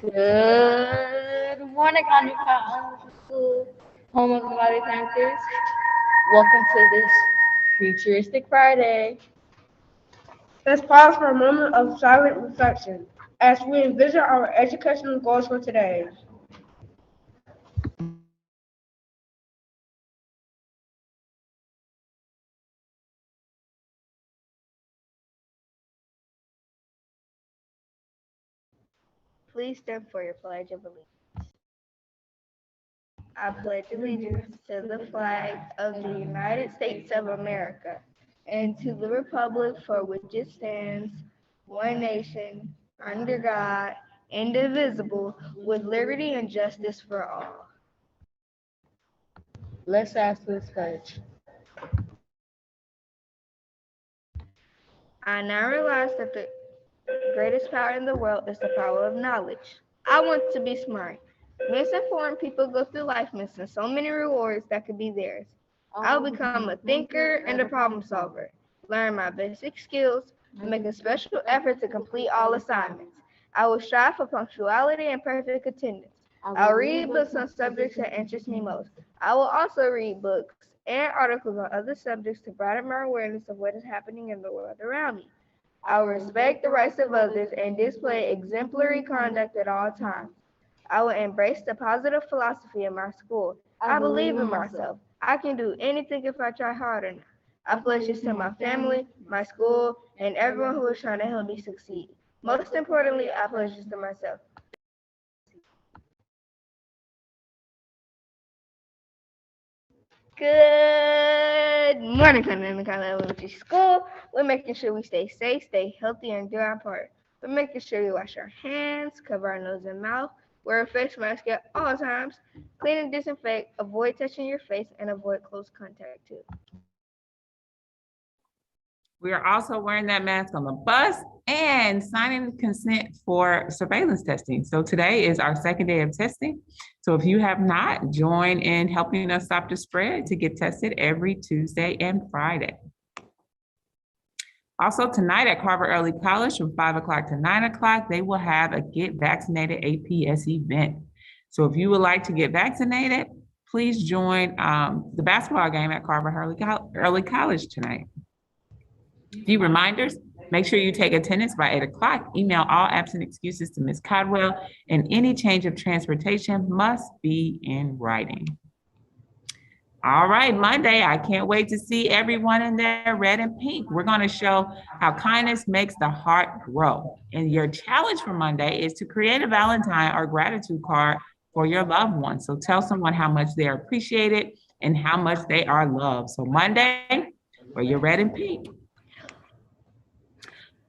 Good morning, Untitled School, home of the Body Panthers. Welcome to this futuristic Friday. Let's pause for a moment of silent reflection as we envision our educational goals for today. Please stand for your Pledge of Allegiance. I pledge allegiance to the flag of the United States of America and to the republic for which it stands, one nation, under God, indivisible, with liberty and justice for all. Let's ask this pledge. I now realize that the greatest power in the world is the power of knowledge. I want to be smart. Misinformed people go through life missing so many rewards that could be theirs. I will become a thinker and a problem solver, learn my basic skills, and make a special effort to complete all assignments. I will strive for punctuality and perfect attendance. I will read books on subjects that interest me most. I will also read books and articles on other subjects to broaden my awareness of what is happening in the world around me. I will respect the rights of others and display exemplary conduct at all times. I will embrace the positive philosophy in my school. I believe in myself. I can do anything if I try hard enough. I pledge this to my family, my school, and everyone who is trying to help me succeed. Most importantly, I pledge this to myself. Good morning, Clinton Elementary School. We're making sure we stay safe, stay healthy, and do our part. We're making sure we wash our hands, cover our nose and mouth, wear a face mask at all times, clean and disinfect, avoid touching your face, and avoid close contact too. We are also wearing that mask on the bus and signing consent for surveillance testing. So today is our second day of testing. So if you have not, join in helping us stop the spread to get tested every Tuesday and Friday. Also tonight at Carver Early College from 5 o'clock to 9 o'clock, they will have a Get Vaccinated APS event. So if you would like to get vaccinated, please join the basketball game at Carver Early College tonight. Few reminders, make sure you take attendance by 8 o'clock. Email all absent excuses to Ms. Codwell, and any change of transportation must be in writing. All right, Monday, I can't wait to see everyone in there red and pink. We're gonna show how kindness makes the heart grow. And your challenge for Monday is to create a Valentine or gratitude card for your loved one. So tell someone how much they are appreciated and how much they are loved. So Monday, wear your red and pink.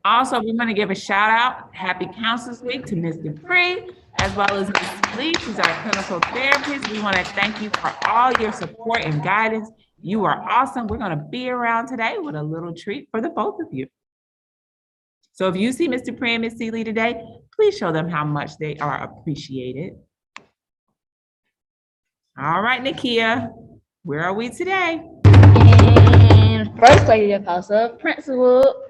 Also, we want to give a shout out, Happy Counselors Week to Ms. Dupree, as well as Ms. Lee, who's our clinical therapist. We want to thank you for all your support and guidance. You are awesome. We're going to be around today with a little treat for the both of you. So if you see Ms. Dupree and Ms. Lee today, please show them how much they are appreciated. All right, Nakia, where are we today? And first lady of House of Principal.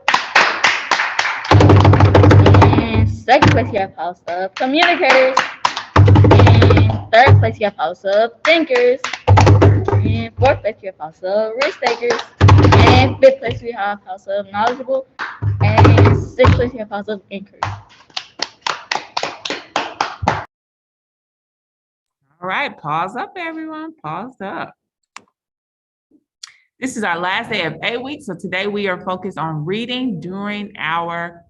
And second place you have House of Communicators. And third place you have House of Thinkers. And fourth place you have House of Risk Takers. And fifth place we have House of Knowledgeable. And sixth place you have House of Inquiry. All right, pause up, everyone. Pause up. This is our last day of A week, so today we are focused on reading during our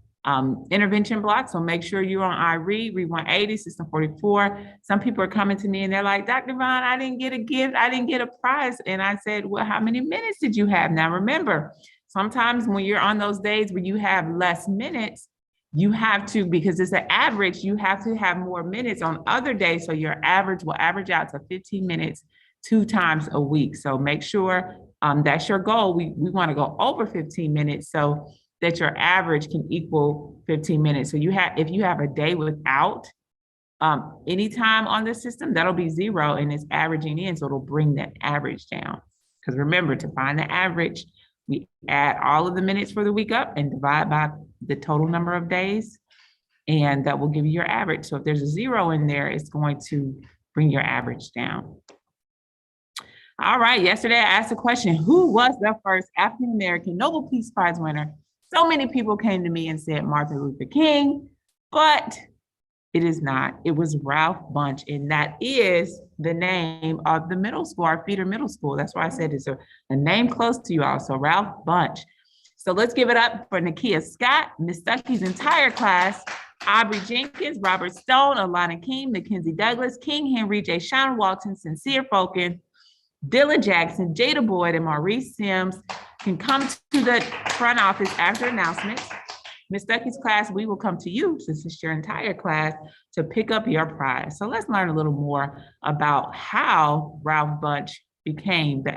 intervention block. So make sure you're on read 180, System 44. Some people are coming to me and they're like, Dr. Vaughn, I didn't get a gift, I didn't get a prize. And I said, well, how many minutes did you have? Now remember, sometimes when you're on those days where you have less minutes, you have to, because it's an average, you have to have more minutes on other days. So your average will average out to 15 minutes 2 times a week. So make sure that's your goal. We want to go over 15 minutes so that your average can equal 15 minutes. So if you have a day without any time on the system, that'll be 0 and it's averaging in. So it'll bring that average down. Because remember, to find the average, we add all of the minutes for the week up and divide by the total number of days and that will give you your average. So if there's a 0 in there, it's going to bring your average down. All right, yesterday I asked a question, who was the first African-American Nobel Peace Prize winner? So many people came to me and said Martin Luther King, but it is not. It was Ralph Bunche, and that is the name of the middle school, our feeder middle school. That's why I said it's a name close to you all, so Ralph Bunche. So let's give it up for Nakia Scott, Miss Stuckey's entire class, Aubrey Jenkins, Robert Stone, Alana King, Mackenzie Douglas, King Henry, Jay Sean Walton, Sincere Folkin, Dylan Jackson, Jada Boyd, and Maurice Sims can come to the front office after announcements. Ms. Stuckey's class, we will come to you, since it's your entire class, to pick up your prize. So let's learn a little more about how Ralph Bunche became the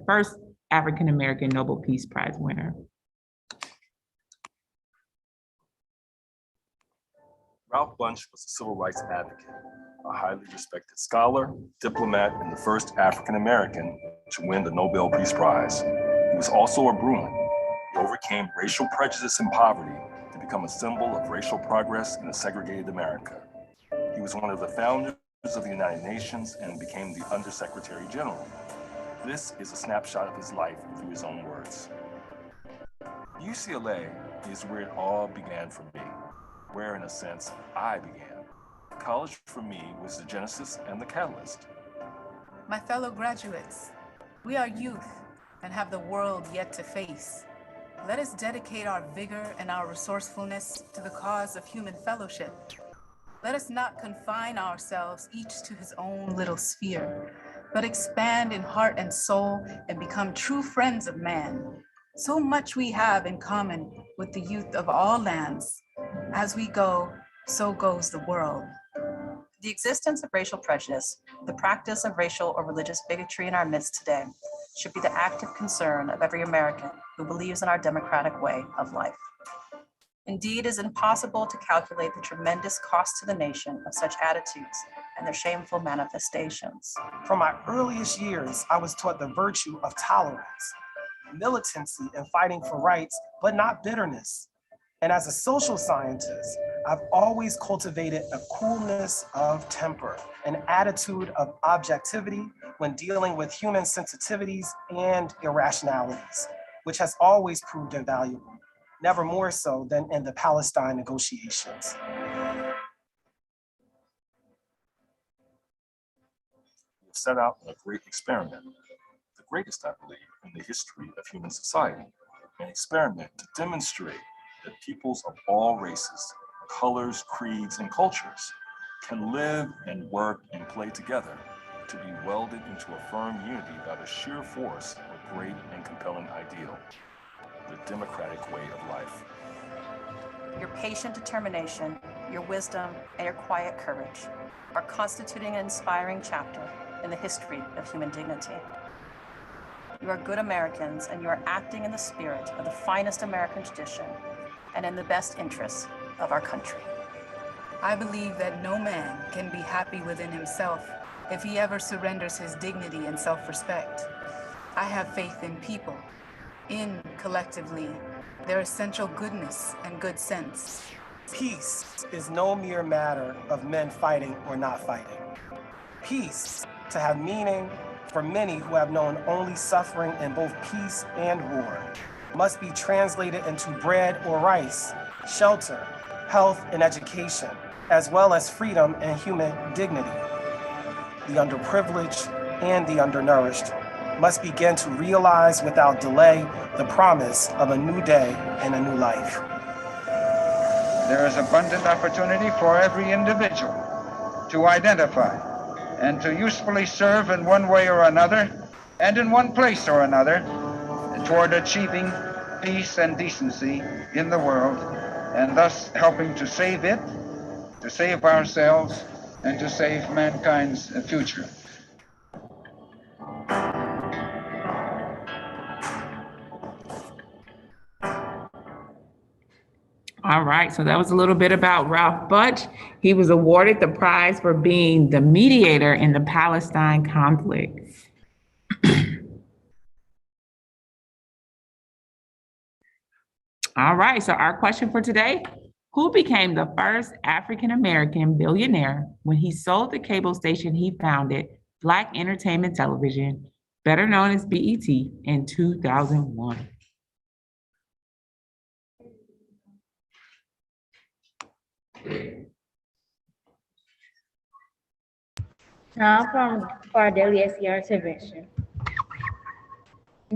first African-American Nobel Peace Prize winner. Ralph Bunche was a civil rights advocate, a highly respected scholar, diplomat, and the first African-American to win the Nobel Peace Prize. He was also a Bruin. He overcame racial prejudice and poverty to become a symbol of racial progress in a segregated America. He was one of the founders of the United Nations and became the Undersecretary General. This is a snapshot of his life through his own words. UCLA is where it all began for me, where in a sense I began. College for me was the genesis and the catalyst. My fellow graduates, we are youth and have the world yet to face. Let us dedicate our vigor and our resourcefulness to the cause of human fellowship. Let us not confine ourselves each to his own little sphere, but expand in heart and soul and become true friends of man. So much we have in common with the youth of all lands. As we go, so goes the world. The existence of racial prejudice, the practice of racial or religious bigotry in our midst today, should be the active concern of every American who believes in our democratic way of life. Indeed, it is impossible to calculate the tremendous cost to the nation of such attitudes and their shameful manifestations. From my earliest years, I was taught the virtue of tolerance, militancy, and fighting for rights, but not bitterness. And as a social scientist, I've always cultivated a coolness of temper, an attitude of objectivity when dealing with human sensitivities and irrationalities, which has always proved invaluable, never more so than in the Palestine negotiations. We set out on a great experiment, the greatest, I believe, in the history of human society, an experiment to demonstrate that peoples of all races, colors, creeds, and cultures can live and work and play together to be welded into a firm unity by the sheer force of a great and compelling ideal, the democratic way of life. Your patient determination, your wisdom, and your quiet courage are constituting an inspiring chapter in the history of human dignity. You are good Americans, and you are acting in the spirit of the finest American tradition and in the best interests of our country. I believe that no man can be happy within himself if he ever surrenders his dignity and self-respect. I have faith in people, in collectively their essential goodness and good sense. Peace is no mere matter of men fighting or not fighting. Peace, to have meaning for many who have known only suffering in both peace and war, must be translated into bread or rice, shelter, health, and education, as well as freedom and human dignity. The underprivileged and the undernourished must begin to realize without delay the promise of a new day and a new life. There is abundant opportunity for every individual to identify and to usefully serve in one way or another and in one place or another toward achieving peace and decency in the world, and thus helping to save it, to save ourselves, and to save mankind's future. All right, so that was a little bit about Ralph Bunche. He was awarded the prize for being the mediator in the Palestine conflict. All right, so our question for today, Who became the first African-American billionaire when he sold the cable station he founded, Black Entertainment Television, better known as BET, in 2001? Now from for our daily SER intervention.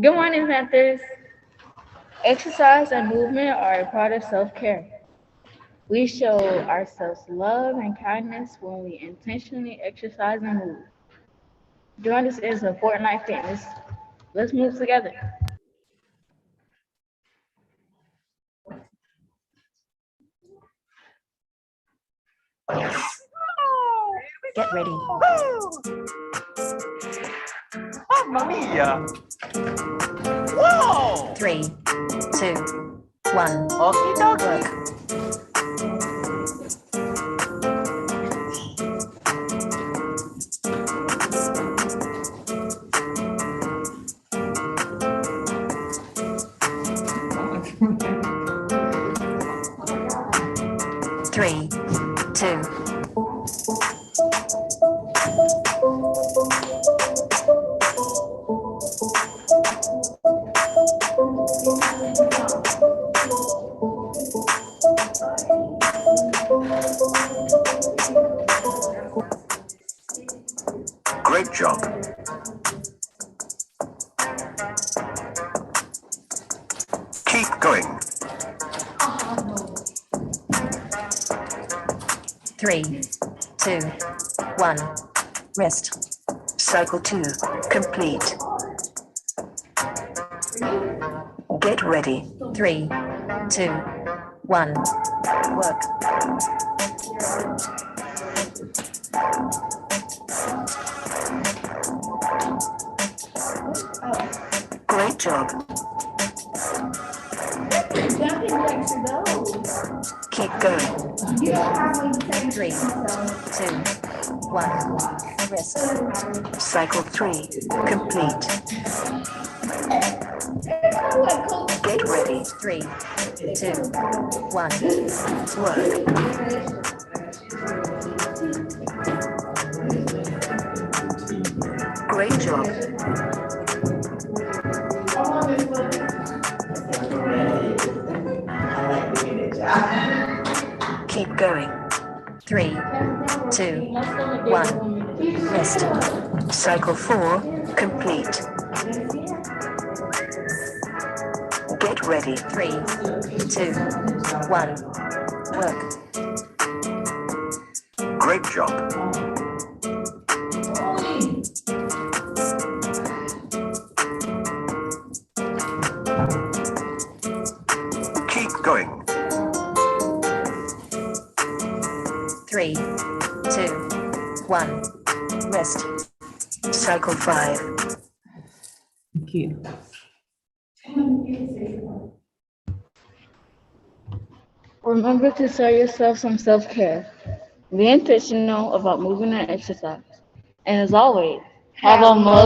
Good morning, Panthers. Exercise and movement are a part of self-care. We show ourselves love and kindness when we intentionally exercise and move. Join us in some Fortnite fitness. Let's move together. Get ready. Mamma mia! Whoa! 3, 2, 1. Okie dokie. Three, two. Great job. Keep going. 3, 2, 1. Rest. Cycle 2 complete. Get ready. 3, 2, 1. Work. Great job. Keep going. 3, 2, 1. Rest. Cycle 3 complete. Get ready. 3, 2, 1. Work. Great job. Keep going. 3, 2, 1. Rest. Cycle 4 complete. Get ready. 3, 2, 1. Work. Great job. Keep going. 3, 2, 1. Rest. Cycle 5. Thank you. Remember to serve yourself some self-care. Be intentional about moving and exercise. And as always, have a most